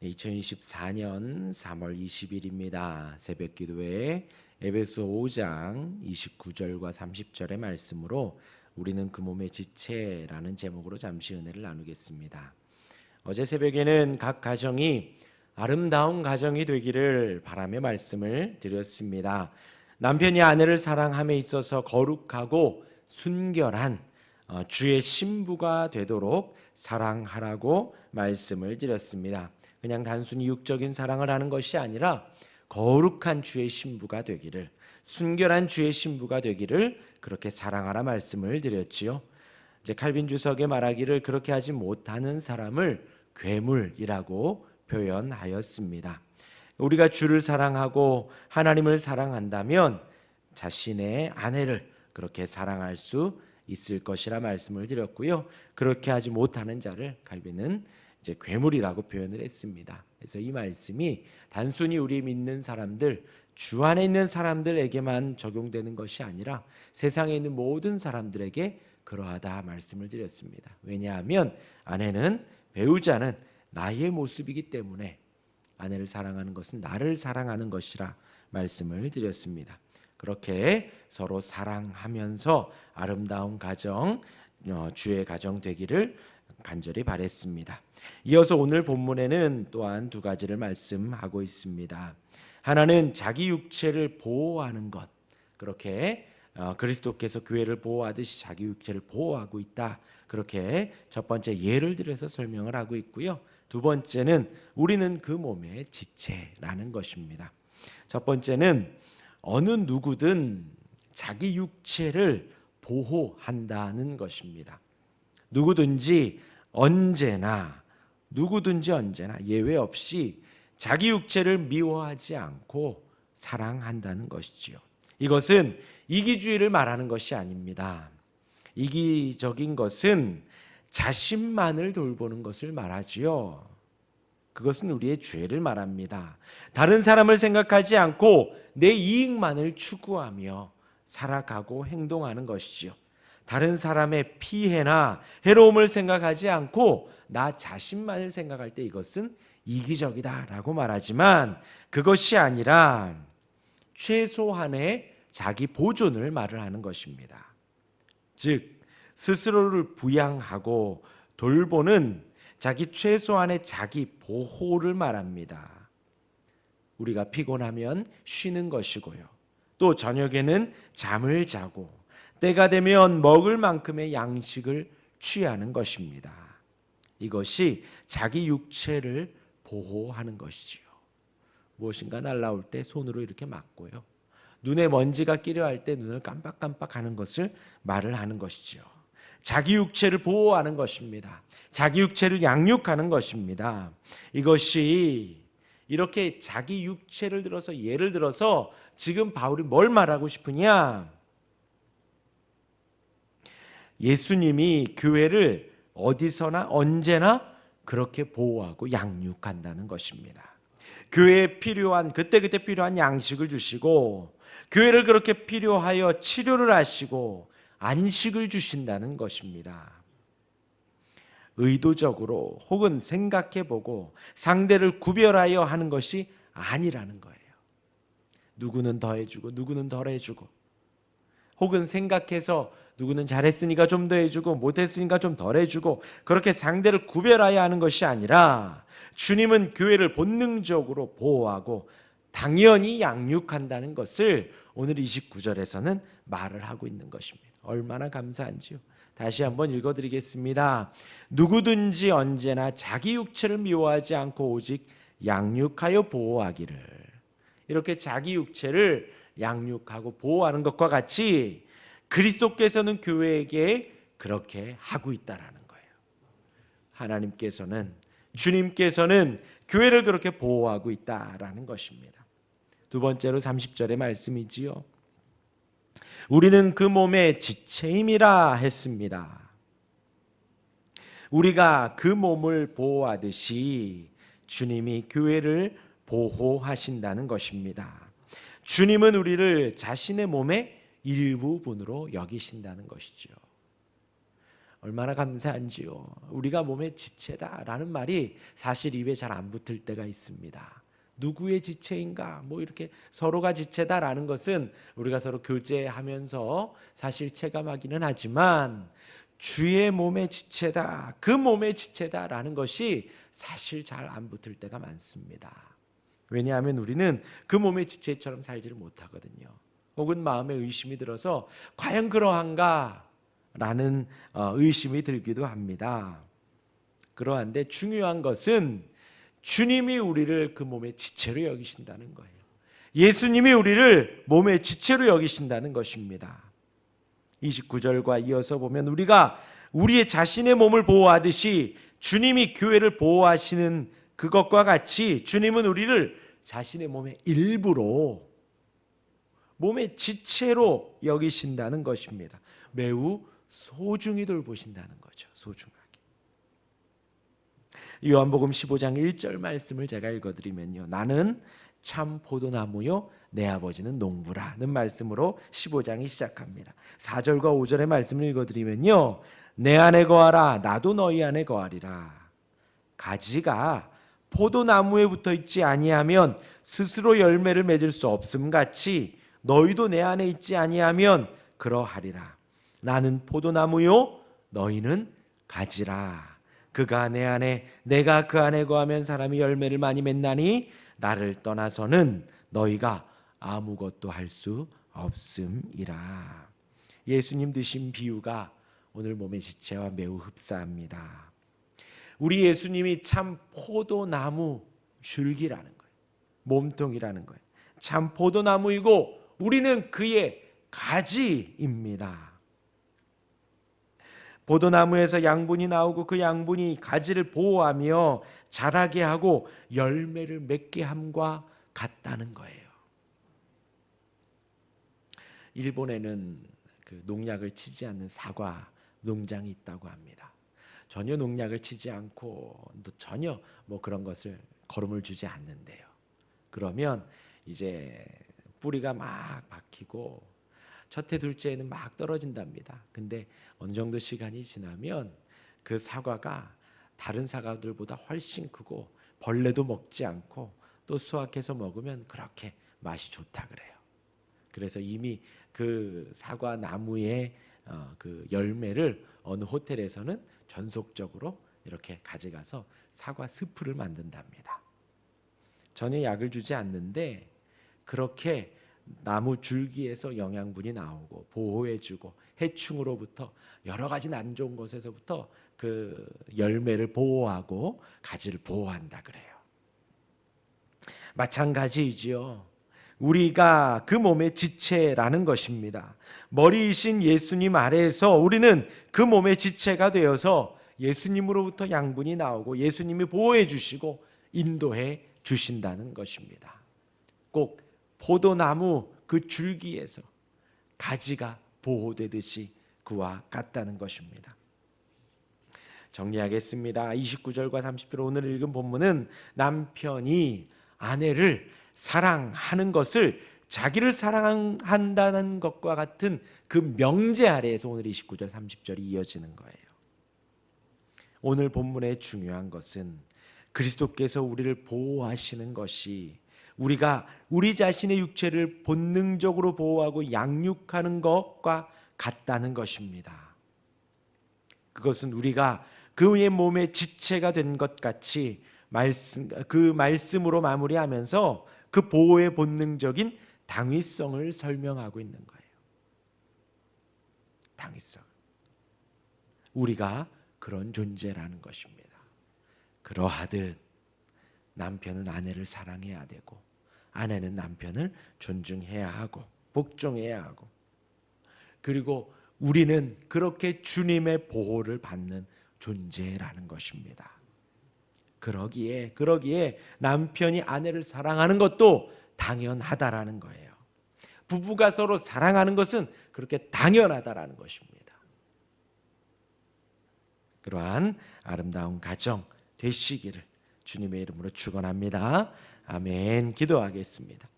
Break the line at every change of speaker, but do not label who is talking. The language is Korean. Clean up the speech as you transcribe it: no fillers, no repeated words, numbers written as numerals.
2024년 3월 20일입니다. 새벽 기도회 에베소 5장 29절과 30절의 말씀으로 우리는 그 몸의 지체라는 제목으로 잠시 은혜를 나누겠습니다. 어제 새벽에는 각 가정이 아름다운 가정이 되기를 바라며 말씀을 드렸습니다. 남편이 아내를 사랑함에 있어서 거룩하고 순결한 주의 신부가 되도록 사랑하라고 말씀을 드렸습니다. 그냥 단순히 육적인 사랑을 하는 것이 아니라 거룩한 주의 신부가 되기를, 순결한 주의 신부가 되기를 그렇게 사랑하라 말씀을 드렸지요. 이제 칼빈 주석의 말하기를 그렇게 하지 못하는 사람을 괴물이라고 표현하였습니다. 우리가 주를 사랑하고 하나님을 사랑한다면 자신의 아내를 그렇게 사랑할 수 있을 것이라 말씀을 드렸고요. 그렇게 하지 못하는 자를 칼빈은 이제 괴물이라고 표현을 했습니다. 그래서 이 말씀이 단순히 우리 믿는 사람들, 주 안에 있는 사람들에게만 적용되는 것이 아니라 세상에 있는 모든 사람들에게 그러하다 말씀을 드렸습니다. 왜냐하면 아내는, 배우자는 나의 모습이기 때문에 아내를 사랑하는 것은 나를 사랑하는 것이라 말씀을 드렸습니다. 그렇게 서로 사랑하면서 아름다운 가정, 주의 가정 되기를 간절히 바랬습니다. 이어서 오늘 본문에는 또한 두 가지를 말씀하고 있습니다. 하나는 자기 육체를 보호하는 것, 그렇게 그리스도께서 교회를 보호하듯이 자기 육체를 보호하고 있다, 그렇게 첫 번째 예를 들어서 설명을 하고 있고요. 두 번째는 우리는 그 몸의 지체라는 것입니다. 첫 번째는 어느 누구든 자기 육체를 보호한다는 것입니다. 누구든지 언제나 예외 없이 자기 육체를 미워하지 않고 사랑한다는 것이지요. 이것은 이기주의를 말하는 것이 아닙니다. 이기적인 것은 자신만을 돌보는 것을 말하지요. 그것은 우리의 죄를 말합니다. 다른 사람을 생각하지 않고 내 이익만을 추구하며 살아가고 행동하는 것이지요. 다른 사람의 피해나 해로움을 생각하지 않고 나 자신만을 생각할 때 이것은 이기적이다라고 말하지만 그것이 아니라 최소한의 자기 보존을 말을 하는 것입니다. 즉 스스로를 부양하고 돌보는 자기 최소한의 자기 보호를 말합니다. 우리가 피곤하면 쉬는 것이고요. 또 저녁에는 잠을 자고 때가 되면 먹을 만큼의 양식을 취하는 것입니다. 이것이 자기 육체를 보호하는 것이지요. 무엇인가 날아올 때 손으로 이렇게 막고요. 눈에 먼지가 끼려 할 때 눈을 깜빡깜빡하는 것을 말을 하는 것이지요. 자기 육체를 보호하는 것입니다. 자기 육체를 양육하는 것입니다. 이것이 이렇게 자기 육체를 들어서 예를 들어서 지금 바울이 뭘 말하고 싶으냐? 예수님이 교회를 어디서나 언제나 그렇게 보호하고 양육한다는 것입니다. 교회에 필요한 그때그때 필요한 양식을 주시고 교회를 그렇게 필요하여 치료를 하시고 안식을 주신다는 것입니다. 의도적으로 혹은 생각해보고 상대를 구별하여 하는 것이 아니라는 거예요. 누구는 더 해주고 누구는 덜 해주고, 혹은 생각해서 누구는 잘했으니까 좀 더 해주고 못했으니까 좀 덜 해주고, 그렇게 상대를 구별하여 하는 것이 아니라 주님은 교회를 본능적으로 보호하고 당연히 양육한다는 것을 오늘 29절에서는 말을 하고 있는 것입니다. 얼마나 감사한지요. 다시 한번 읽어드리겠습니다. 누구든지 언제나 자기 육체를 미워하지 않고 오직 양육하여 보호하기를. 이렇게 자기 육체를 양육하고 보호하는 것과 같이 그리스도께서는 교회에게 그렇게 하고 있다라는 거예요. 하나님께서는, 주님께서는 교회를 그렇게 보호하고 있다라는 것입니다. 두 번째로 30절의 말씀이지요. 우리는 그 몸의 지체임이라 했습니다. 우리가 그 몸을 보호하듯이 주님이 교회를 보호하신다는 것입니다. 주님은 우리를 자신의 몸의 일부분으로 여기신다는 것이죠. 얼마나 감사한지요. 우리가 몸의 지체다라는 말이 사실 입에 잘 안 붙을 때가 있습니다. 누구의 지체인가? 뭐 이렇게 서로가 지체다라는 것은 우리가 서로 교제하면서 사실 체감하기는 하지만 주의 몸의 지체다, 그 몸의 지체다라는 것이 사실 잘 안 붙을 때가 많습니다. 왜냐하면 우리는 그 몸의 지체처럼 살지를 못하거든요. 혹은 마음에 의심이 들어서 과연 그러한가? 라는 의심이 들기도 합니다. 그러한데 중요한 것은 주님이 우리를 그 몸의 지체로 여기신다는 거예요. 예수님이 우리를 몸의 지체로 여기신다는 것입니다. 29절과 이어서 보면 우리가 우리의 자신의 몸을 보호하듯이 주님이 교회를 보호하시는 그것과 같이 주님은 우리를 자신의 몸의 일부로, 몸의 지체로 여기신다는 것입니다. 매우 소중히 돌보신다는 거죠. 소중하게. 요한복음 15장 1절 말씀을 제가 읽어드리면요, 나는 참 포도나무요 내 아버지는 농부라는 말씀으로 15장이 시작합니다. 4절과 5절의 말씀을 읽어드리면요, 내 안에 거하라 나도 너희 안에 거하리라. 가지가 포도나무에 붙어있지 아니하면 스스로 열매를 맺을 수 없음 같이 너희도 내 안에 있지 아니하면 그러하리라. 나는 포도나무요 너희는 가지라. 그가 내 안에 내가 그 안에 거하면 사람이 열매를 많이 맺나니 나를 떠나서는 너희가 아무것도 할 수 없음이라. 예수님 드신 비유가 오늘 몸의 지체와 매우 흡사합니다. 우리 예수님이 참 포도나무 줄기라는 거예요. 몸통이라는 거예요. 참 포도나무이고 우리는 그의 가지입니다. 포도나무에서 양분이 나오고 그 양분이 가지를 보호하며 자라게 하고 열매를 맺게 함과 같다는 거예요. 일본에는 그 농약을 치지 않는 사과 농장이 있다고 합니다. 전혀 농약을 치지 않고 전혀 뭐 그런 것을 거름을 주지 않는데요. 그러면 이제 뿌리가 막 박히고 첫해 둘째에는 막 떨어진답니다. 근데 어느 정도 시간이 지나면 그 사과가 다른 사과들보다 훨씬 크고 벌레도 먹지 않고 또 수확해서 먹으면 그렇게 맛이 좋다 그래요. 그래서 이미 그 사과 나무의 그 열매를 어느 호텔에서는 전속적으로 이렇게 가져가서 사과 스프를 만든답니다. 전혀 약을 주지 않는데 그렇게 나무 줄기에서 영양분이 나오고 보호해주고 해충으로부터 여러 가지 안 좋은 것에서부터 그 열매를 보호하고 가지를 보호한다 그래요. 마찬가지이지요. 우리가 그 몸의 지체라는 것입니다. 머리이신 예수님 아래에서 우리는 그 몸의 지체가 되어서 예수님으로부터 양분이 나오고 예수님이 보호해 주시고 인도해 주신다는 것입니다. 꼭 포도나무 그 줄기에서 가지가 보호되듯이 그와 같다는 것입니다. 정리하겠습니다. 29절과 30절 오늘 읽은 본문은 남편이 아내를 사랑하는 것을 자기를 사랑한다는 것과 같은 그 명제 아래에서 오늘 29절 30절이 이어지는 거예요. 오늘 본문의 중요한 것은 그리스도께서 우리를 보호하시는 것이 우리가 우리 자신의 육체를 본능적으로 보호하고 양육하는 것과 같다는 것입니다. 그것은 우리가 그의 몸의 지체가 된 것 같이 그 말씀으로 마무리하면서 그 보호의 본능적인 당위성을 설명하고 있는 거예요. 당위성. 우리가 그런 존재라는 것입니다. 그러하듯 남편은 아내를 사랑해야 되고 아내는 남편을 존중해야 하고 복종해야 하고 그리고 우리는 그렇게 주님의 보호를 받는 존재라는 것입니다. 그러기에 남편이 아내를 사랑하는 것도 당연하다라는 거예요. 부부가 서로 사랑하는 것은 그렇게 당연하다라는 것입니다. 그러한 아름다운 가정 되시기를 주님의 이름으로 축원합니다. 아멘. 기도하겠습니다.